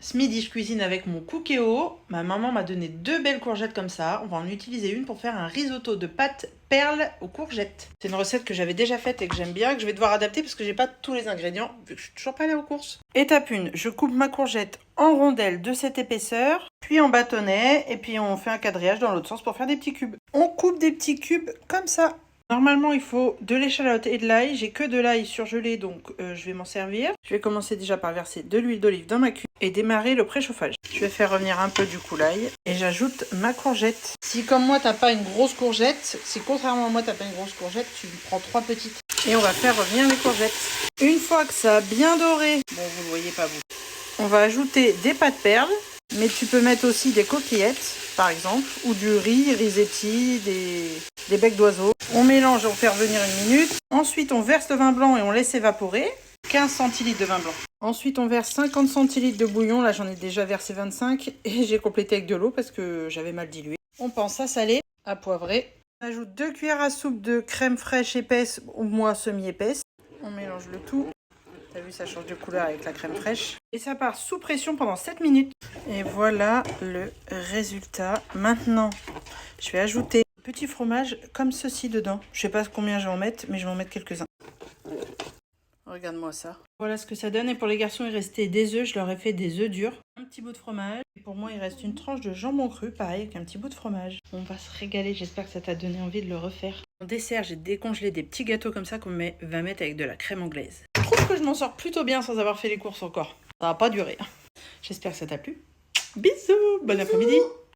Ce midi, je cuisine avec mon Cookéo. Ma maman m'a donné 2 belles courgettes comme ça. On va en utiliser une pour faire un risotto de pâtes perles aux courgettes. C'est une recette que j'avais déjà faite et que j'aime bien, que je vais devoir adapter parce que j'ai pas tous les ingrédients vu que je suis toujours pas allée aux courses. Étape 1, je coupe ma courgette en rondelles de cette épaisseur, puis en bâtonnets et puis on fait un quadrillage dans l'autre sens pour faire des petits cubes. On coupe des petits cubes comme ça. Normalement, il faut de l'échalote et de l'ail. J'ai que de l'ail surgelé, donc je vais m'en servir. Je vais commencer déjà par verser de l'huile d'olive dans ma cuve et démarrer le préchauffage. Je vais faire revenir un peu du coup l'ail et j'ajoute ma courgette. Si comme moi, t'as pas une grosse courgette, si contrairement à moi, t'as pas une grosse courgette, tu prends 3 petites. Et on va faire revenir les courgettes. Une fois que ça a bien doré, bon, vous le voyez pas vous, on va ajouter des pâtes perles. Mais tu peux mettre aussi des coquillettes, par exemple, ou du riz, risetti, des becs d'oiseaux. On mélange, on fait revenir 1 minute. Ensuite, on verse le vin blanc et on laisse évaporer. 15 centilitres de vin blanc. Ensuite, on verse 50 centilitres de bouillon. Là, j'en ai déjà versé 25 et j'ai complété avec de l'eau parce que j'avais mal dilué. On pense à saler, à poivrer. On ajoute 2 cuillères à soupe de crème fraîche épaisse ou moi semi-épaisse. On mélange le tout. T'as vu, ça change de couleur avec la crème fraîche. Et ça part sous pression pendant 7 minutes. Et voilà le résultat. Maintenant, je vais ajouter un petit fromage comme ceci dedans. Je sais pas combien je vais en mettre, mais je vais en mettre quelques-uns. Regarde-moi ça. Voilà ce que ça donne. Et pour les garçons, il restait des œufs. Je leur ai fait des œufs durs. Un petit bout de fromage. Et pour moi, il reste une tranche de jambon cru, pareil, avec un petit bout de fromage. On va se régaler. J'espère que ça t'a donné envie de le refaire. En dessert, j'ai décongelé des petits gâteaux comme ça qu'on va mettre avec de la crème anglaise. Je trouve que je m'en sors plutôt bien sans avoir fait les courses encore. Ça va pas durer. J'espère que ça t'a plu. Bisous, bon après-midi.